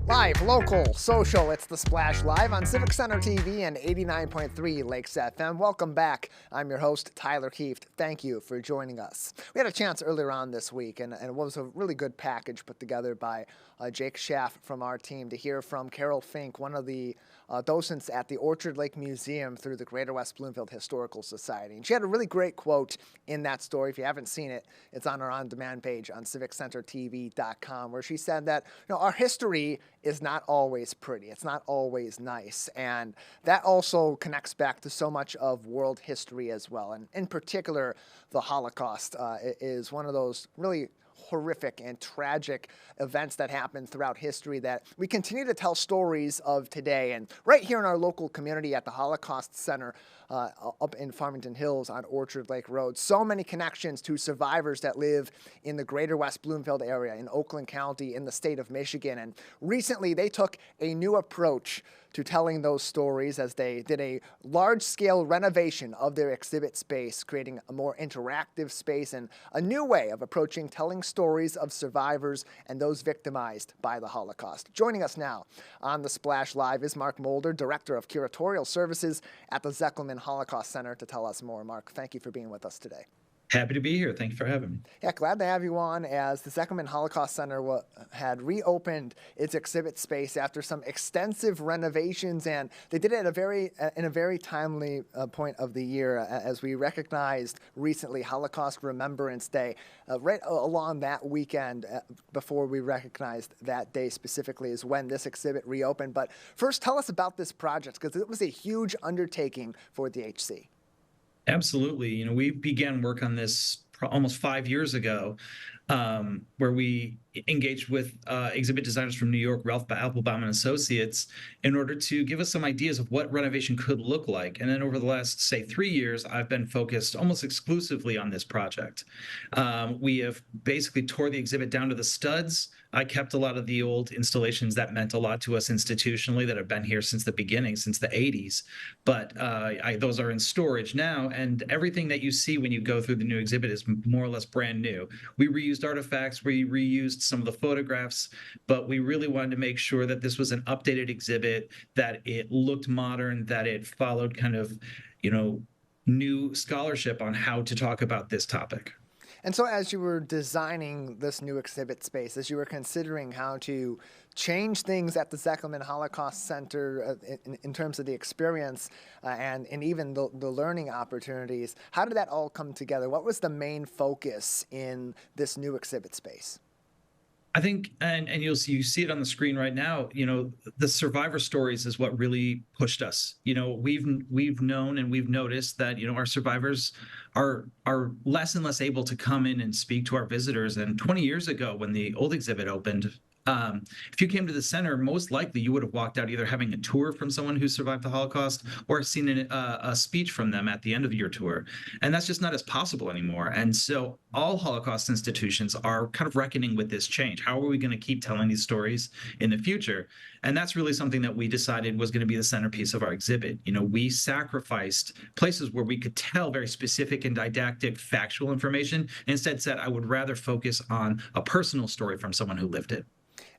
Speaker 2: Live, local, social, it's The Splash Live on Civic Center TV and 89.3 Lakes FM. Welcome back. I'm your host, Tyler Kieft. Thank you for joining us. We had a chance earlier on this week, and it was a really good package put together by Jake Schaff from our team to hear from Carol Fink, one of the docents at the Orchard Lake Museum through the Greater West Bloomfield Historical Society. And she had a really great quote in that story. If you haven't seen it, it's on our on-demand page on civiccentertv.com, where she said that our history is not always pretty. It's not always nice. And that also connects back to so much of world history as well. And in particular, the Holocaust is one of those really horrific and tragic events that happened throughout history that we continue to tell stories of today. And right here in our local community at the Holocaust Center up in Farmington Hills on Orchard Lake Road, so many connections to survivors that live in the greater West Bloomfield area, in Oakland County, in the state of Michigan. And recently they took a new approach to telling those stories as they did a large-scale renovation of their exhibit space, creating a more interactive space and a new way of approaching telling stories of survivors and those victimized by the Holocaust. Joining us now on The Splash Live is Mark Mulder, Director of Curatorial Services at the Zekelman Holocaust Center, to tell us more. Mark, thank you for being with us today.
Speaker 26: Happy to be here. Thanks for having me.
Speaker 2: Yeah, glad to have you on, as the Zekelman Holocaust Center had reopened its exhibit space after some extensive renovations, and they did it in a very timely point of the year, as we recognized recently Holocaust Remembrance Day, right along that weekend before we recognized that day specifically is when this exhibit reopened. But first, tell us about this project, because it was a huge undertaking for the HC.
Speaker 26: Absolutely. We began work on this almost 5 years ago, where we engaged with exhibit designers from New York, Ralph Applebaum and Associates, in order to give us some ideas of what renovation could look like. And then over the last, say, 3 years, I've been focused almost exclusively on this project. We have basically tore the exhibit down to the studs. I kept a lot of the old installations that meant a lot to us institutionally that have been here since the beginning, since the 80s. But those are in storage now, and everything that you see when you go through the new exhibit is more or less brand new. We reused artifacts, we reused some of the photographs, but we really wanted to make sure that this was an updated exhibit, that it looked modern, that it followed kind of, new scholarship on how to talk about this topic.
Speaker 2: And so as you were designing this new exhibit space, as you were considering how to change things at the Zekelman Holocaust Center in terms of the experience and even the learning opportunities, how did that all come together? What was the main focus in this new exhibit space?
Speaker 26: I think, and you see it on the screen right now, the survivor stories is what really pushed us. We've known and we've noticed that, our survivors are less and less able to come in and speak to our visitors. And 20 years ago, when the old exhibit opened, if you came to the center, most likely you would have walked out either having a tour from someone who survived the Holocaust or seen a speech from them at the end of your tour. And that's just not as possible anymore. And so all Holocaust institutions are kind of reckoning with this change. How are we going to keep telling these stories in the future? And that's really something that we decided was going to be the centerpiece of our exhibit. We sacrificed places where we could tell very specific and didactic factual information, and instead said, I would rather focus on a personal story from someone who lived it.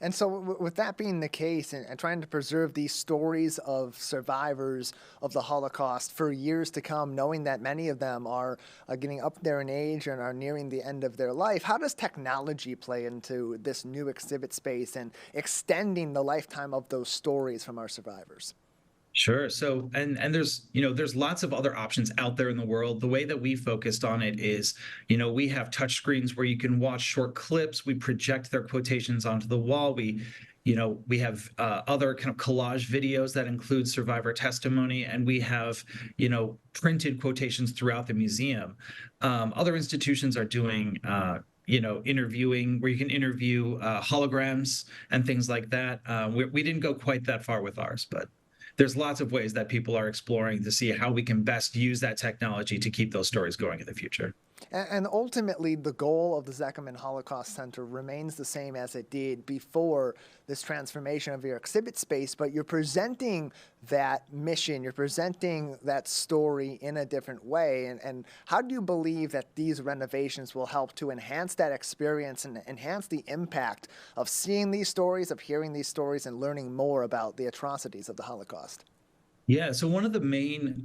Speaker 2: And so with that being the case and trying to preserve these stories of survivors of the Holocaust for years to come, knowing that many of them are getting up there in age and are nearing the end of their life, how does technology play into this new exhibit space and extending the lifetime of those stories from our survivors?
Speaker 26: Sure. So, and there's lots of other options out there in the world. The way that we focused on it is, we have touch screens where you can watch short clips. We project their quotations onto the wall. We have other kind of collage videos that include survivor testimony, and we have, printed quotations throughout the museum. Other institutions are doing, interviewing, where you can interview holograms and things like that. We didn't go quite that far with ours, but there's lots of ways that people are exploring to see how we can best use that technology to keep those stories going in the future.
Speaker 2: And ultimately, the goal of the Zekelman Holocaust Center remains the same as it did before this transformation of your exhibit space, but you're presenting that mission, you're presenting that story in a different way. And how do you believe that these renovations will help to enhance that experience and enhance the impact of seeing these stories, of hearing these stories, and learning more about the atrocities of the Holocaust?
Speaker 26: Yeah, so one of the main,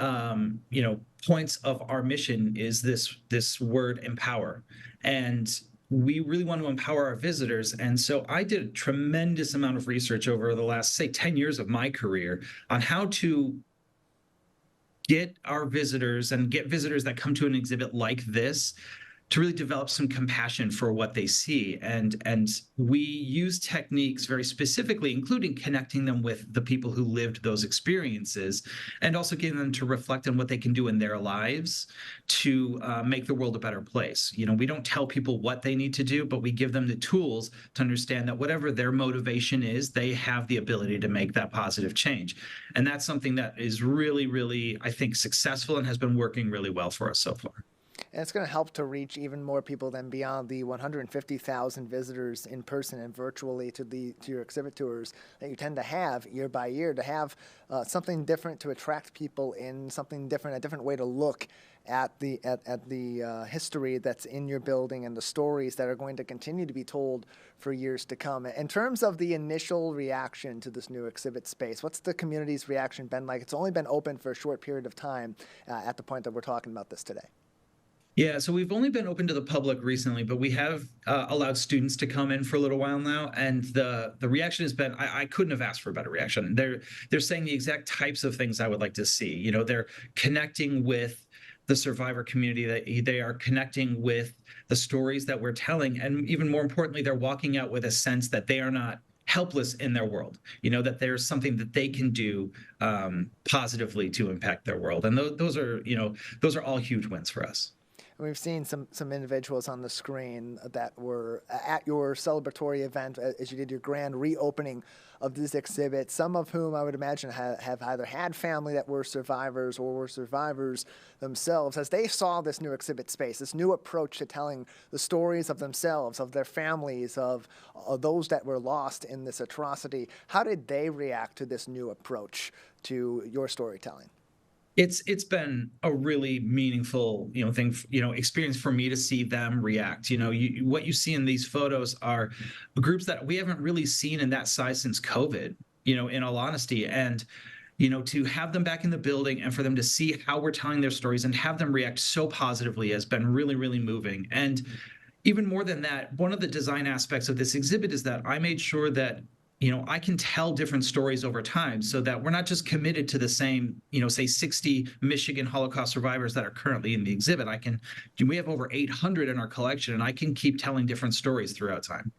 Speaker 26: points of our mission is this word empower, and we really want to empower our visitors. And so I did a tremendous amount of research over the last, say, 10 years of my career on how to get our visitors and get visitors that come to an exhibit like this to really develop some compassion for what they see. And we use techniques very specifically, including connecting them with the people who lived those experiences, and also getting them to reflect on what they can do in their lives to make the world a better place. We don't tell people what they need to do, but we give them the tools to understand that whatever their motivation is, they have the ability to make that positive change. And that's something that is really, really, I think, successful and has been working really well for us so far.
Speaker 2: And it's going to help to reach even more people than beyond the 150,000 visitors in person and virtually to your exhibit tours that you tend to have year by year, to have something different to attract people in, something different, a different way to look at the history that's in your building and the stories that are going to continue to be told for years to come. In terms of the initial reaction to this new exhibit space, what's the community's reaction been like? It's only been open for a short period of time at the point that we're talking about this today.
Speaker 26: Yeah, so we've only been open to the public recently, but we have allowed students to come in for a little while now, and the reaction has been, I couldn't have asked for a better reaction. They're saying the exact types of things I would like to see. They're connecting with the survivor community, that they are connecting with the stories that we're telling, and even more importantly, they're walking out with a sense that they are not helpless in their world, that there's something that they can do positively to impact their world. And those are all huge wins for us.
Speaker 2: And we've seen some individuals on the screen that were at your celebratory event as you did your grand reopening of this exhibit, some of whom I would imagine have either had family that were survivors or were survivors themselves. As they saw this new exhibit space, this new approach to telling the stories of themselves, of their families, of those that were lost in this atrocity, how did they react to this new approach to your storytelling?
Speaker 26: It's been a really meaningful, thing, experience for me to see them react. What you see in these photos are groups that we haven't really seen in that size since COVID, in all honesty. And, to have them back in the building and for them to see how we're telling their stories and have them react so positively has been really, really moving. And even more than that, one of the design aspects of this exhibit is that I made sure that I can tell different stories over time so that we're not just committed to the same, say 60 Michigan Holocaust survivors that are currently in the exhibit. We have over 800 in our collection, and I can keep telling different stories throughout time.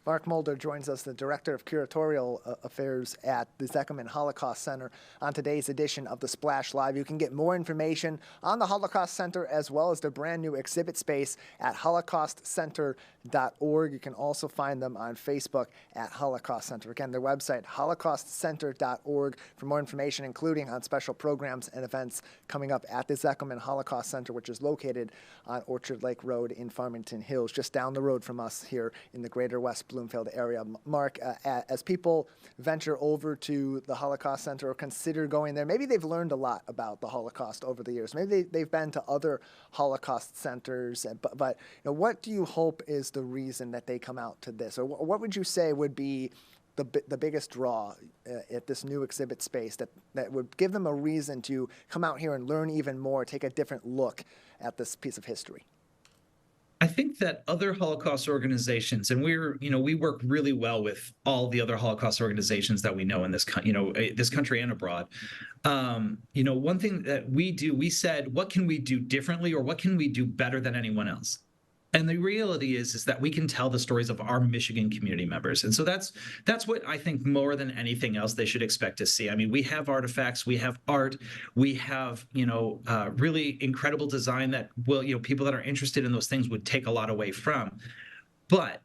Speaker 2: Mark Mulder joins us, the Director of Curatorial Affairs at the Zekelman Holocaust Center, on today's edition of The Splash Live. You can get more information on the Holocaust Center as well as their brand new exhibit space at holocaustcenter.org. You can also find them on Facebook at Holocaust Center. Again, their website, holocaustcenter.org, for more information, including on special programs and events coming up at the Zekelman Holocaust Center, which is located on Orchard Lake Road in Farmington Hills, just down the road from us here in the greater West Bloomfield area. Mark, as people venture over to the Holocaust Center or consider going there, maybe they've learned a lot about the Holocaust over the years. Maybe they've been to other Holocaust centers, but what do you hope is the reason that they come out to this? Or what would you say would be the biggest draw at this new exhibit space that would give them a reason to come out here and learn even more, take a different look at this piece of history?
Speaker 26: I think that other Holocaust organizations, and we work really well with all the other Holocaust organizations that we know in this country and abroad. One thing that we do, we said, what can we do differently, or what can we do better than anyone else? And the reality is that we can tell the stories of our Michigan community members. And so that's what I think more than anything else they should expect to see. I mean, we have artifacts, we have art, we have, really incredible design that people that are interested in those things would take a lot away from. But,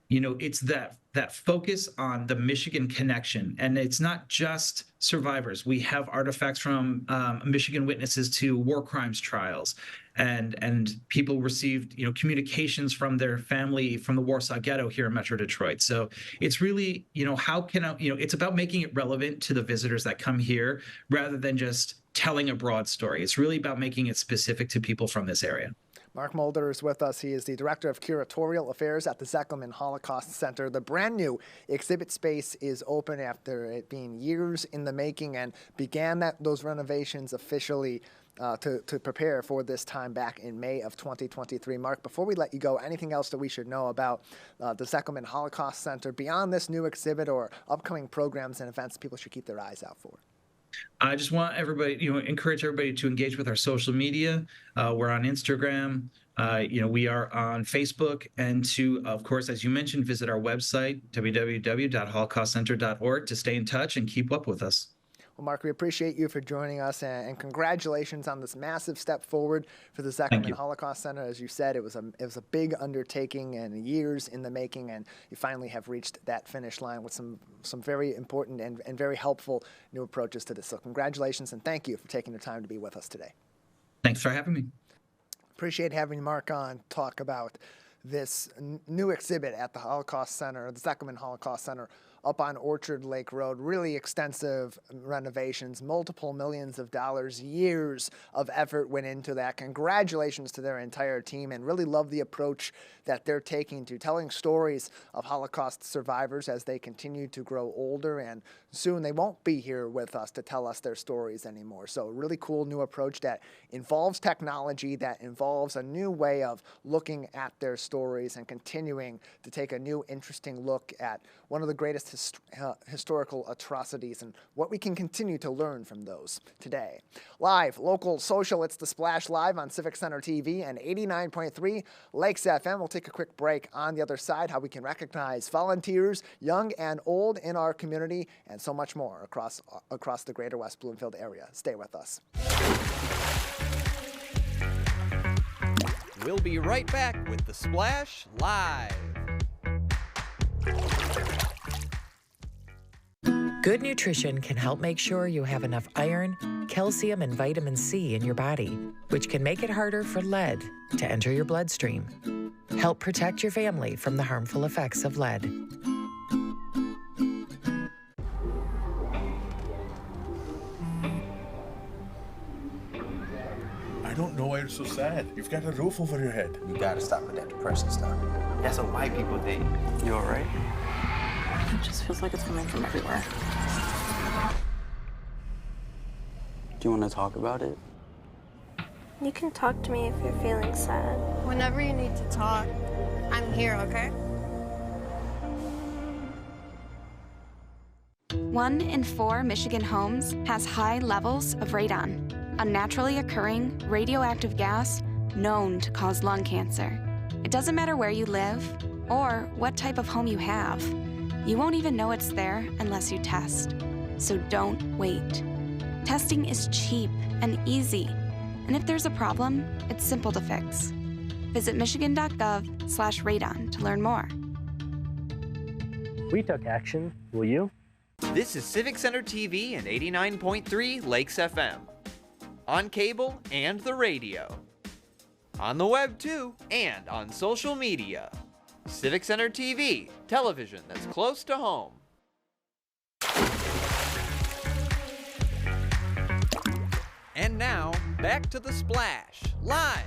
Speaker 26: it's that focus on the Michigan connection. And it's not just survivors. We have artifacts from Michigan witnesses to war crimes trials. And people received, communications from their family from the Warsaw Ghetto here in Metro Detroit. So it's really, it's about making it relevant to the visitors that come here rather than just telling a broad story. It's really about making it specific to people from this area.
Speaker 2: Mark Mulder is with us. He is the Director of Curatorial Affairs at the Zekelman Holocaust Center. The brand new exhibit space is open after it being years in the making, and began those renovations officially to prepare for this time back in May of 2023. Mark, before we let you go, anything else that we should know about the Zekelman Holocaust Center beyond this new exhibit or upcoming programs and events people should keep their eyes out for?
Speaker 26: I just want everybody, encourage everybody to engage with our social media. We're on Instagram. We are on Facebook, and to, of course, as you mentioned, visit our website, www.holocaustcenter.org, to stay in touch and keep up with us.
Speaker 2: Well, Mark, we appreciate you for joining us, and congratulations on this massive step forward for the Zekelman Holocaust Center. As you said, it was a big undertaking and years in the making, and you finally have reached that finish line with some very important and very helpful new approaches to this. So congratulations, and thank you for taking the time to be with us today.
Speaker 26: Thanks for having me.
Speaker 2: Appreciate having Mark on, talk about this new exhibit at the Holocaust Center, the Zekelman Holocaust Center, up on Orchard Lake Road. Really extensive renovations, multiple millions of dollars, years of effort went into that. Congratulations to their entire team, and really love the approach that they're taking to telling stories of Holocaust survivors as they continue to grow older, and soon they won't be here with us to tell us their stories anymore. So a really cool new approach that involves technology, that involves a new way of looking at their stories and continuing to take a new interesting look at one of the greatest historical atrocities and what we can continue to learn from those today. Live, local, social, it's The Splash live on Civic Center TV and 89.3 Lakes FM. We'll take a quick break. On the other side, how we can recognize volunteers, young and old, in our community, and so much more across the greater West Bloomfield area. Stay with us.
Speaker 1: We'll be right back with The Splash Live.
Speaker 9: Good nutrition can help make sure you have enough iron, calcium, and vitamin C in your body, which can make it harder for lead to enter your bloodstream. Help protect your family from the harmful effects of lead.
Speaker 3: I don't know why you're so sad. You've got a roof over your head.
Speaker 4: You gotta stop with that depression stuff. That's what white people think. You all right?
Speaker 10: It just feels like it's coming from everywhere.
Speaker 4: Do you want to talk about it?
Speaker 5: You can talk to me if you're feeling sad.
Speaker 6: Whenever you need to talk, I'm here, okay?
Speaker 24: 1 in 4 Michigan homes has high levels of radon, a naturally occurring radioactive gas known to cause lung cancer. It doesn't matter where you live or what type of home you have. You won't even know it's there unless you test. So don't wait. Testing is cheap and easy. And if there's a problem, it's simple to fix. Visit michigan.gov/radon to learn more.
Speaker 25: We took action. Will you?
Speaker 1: This is Civic Center TV and 89.3 Lakes FM. On cable and the radio. On the web too, and on social media. Civic Center TV, television that's close to home. And now, back to The Splash, live.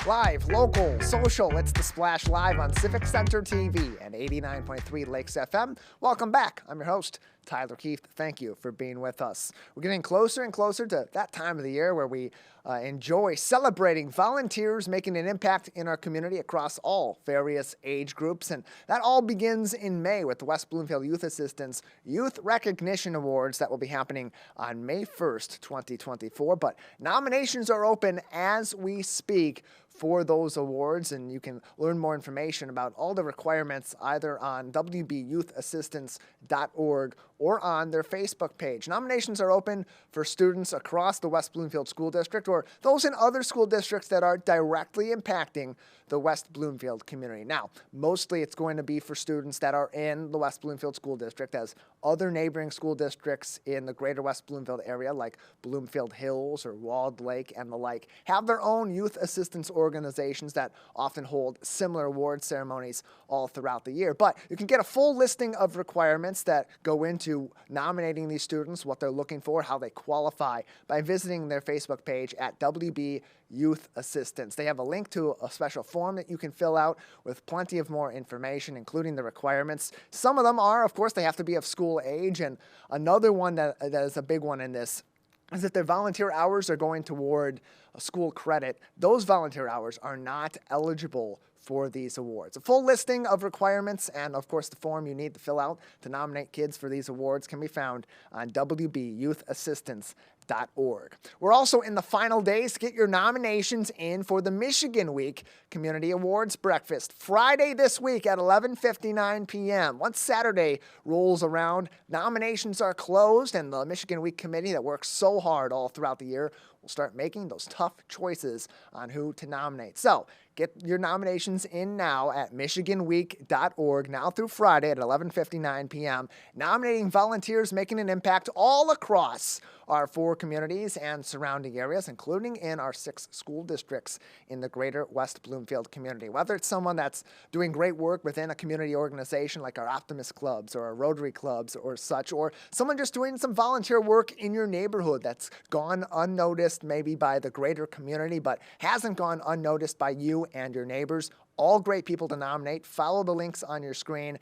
Speaker 2: Live, local, social, it's The Splash live on Civic Center TV and 89.3 Lakes FM. Welcome back. I'm your host, Tyler Keith. Thank you for being with us. We're getting closer and closer to that time of the year where we enjoy celebrating volunteers making an impact in our community across all various age groups. And that all begins in May with the West Bloomfield Youth Assistance Youth Recognition Awards that will be happening on May 1st, 2024. But nominations are open as we speak for those awards, and you can learn more information about all the requirements either on wbyouthassistance.org or on their Facebook page. Nominations are open for students across the West Bloomfield School District or those in other school districts that are directly impacting the West Bloomfield community. Now, mostly it's going to be for students that are in the West Bloomfield School District, as other neighboring school districts in the greater West Bloomfield area, like Bloomfield Hills or Walled Lake and the like, have their own youth assistance organizations that often hold similar award ceremonies all throughout the year. But you can get a full listing of requirements that go into nominating these students, what they're looking for, how they qualify, by visiting their Facebook page at WB Youth Assistance. They have a link to a special form that you can fill out with plenty of more information, including the requirements. Some of them are, of course, they have to be of school age. And another one that is a big one in this is that their volunteer hours are going toward a school credit. Those volunteer hours are not eligible for these awards. A full listing of requirements and, of course, the form you need to fill out to nominate kids for these awards can be found on wbyouthassistance.org. We're also in the final days to get your nominations in for the Michigan Week Community Awards Breakfast. Friday this week at 11:59 p.m. Once Saturday rolls around, nominations are closed, and the Michigan Week Committee that works so hard all throughout the year will start making those tough choices on who to nominate. So get your nominations in now at michiganweek.org now through Friday at 11:59 p.m. Nominating volunteers making an impact all across our 4 communities and surrounding areas, including in our 6 school districts in the greater West Bloomfield community. Whether it's someone that's doing great work within a community organization like our Optimist clubs or our Rotary clubs or such, or someone just doing some volunteer work in your neighborhood that's gone unnoticed maybe by the greater community, but hasn't gone unnoticed by you and your neighbors. All great people to nominate. Follow the links on your screen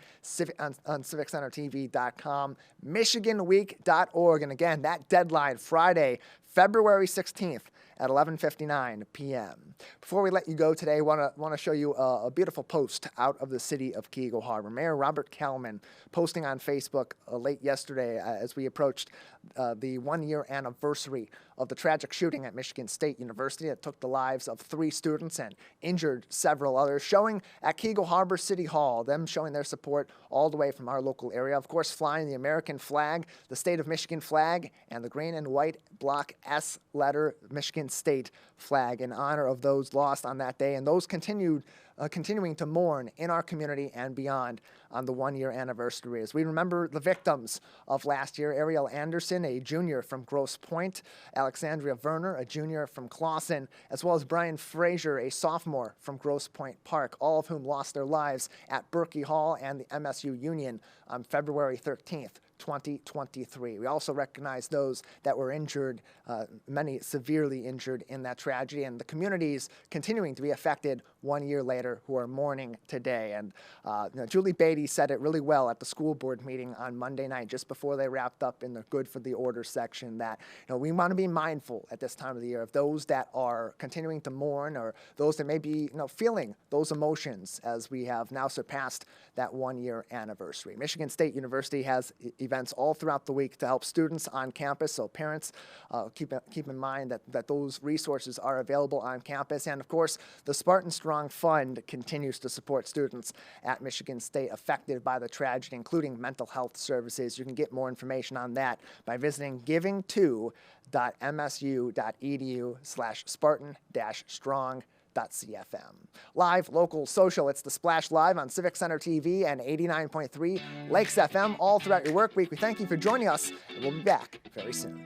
Speaker 2: on civiccentertv.com, michiganweek.org. And again, that deadline, Friday, February 16th at 11:59 p.m. Before we let you go today, want to show you a beautiful post out of the city of Keego Harbor. Mayor Robert Kalman posting on Facebook late yesterday as we approached the one-year anniversary of the tragic shooting at Michigan State University that took the lives of 3 students and injured several others, showing at Keego Harbor City Hall, them showing their support all the way from our local area. Of course, flying the American flag, the state of Michigan flag, and the green and white block S letter Michigan State flag in honor of those lost on that day and those continuing to mourn in our community and beyond on the one-year anniversary. As we remember the victims of last year, Ariel Anderson, a junior from Grosse Pointe, Alexandria Werner, a junior from Clawson, as well as Brian Frazier, a sophomore from Grosse Pointe Park, all of whom lost their lives at Berkey Hall and the MSU Union on February 13th. 2023. We also recognize those that were injured, many severely injured in that tragedy, and the communities continuing to be affected 1 year later who are mourning today. And Julie Beatty said it really well at the school board meeting on Monday night, just before they wrapped up in the Good for the Order section, that we want to be mindful at this time of the year of those that are continuing to mourn or those that may be feeling those emotions as we have now surpassed that 1 year anniversary. Michigan State University has events all throughout the week to help students on campus, so parents keep in mind that those resources are available on campus. And of course, the Spartan Strong Fund continues to support students at Michigan State affected by the tragedy, including mental health services. You can get more information on that by visiting giving2.msu.edu/Spartan-strong. CFM. Live, local, social, it's the Splash Live on Civic Center TV and 89.3 Lakes FM all throughout your work week. We thank you for joining us, and we'll be back very soon.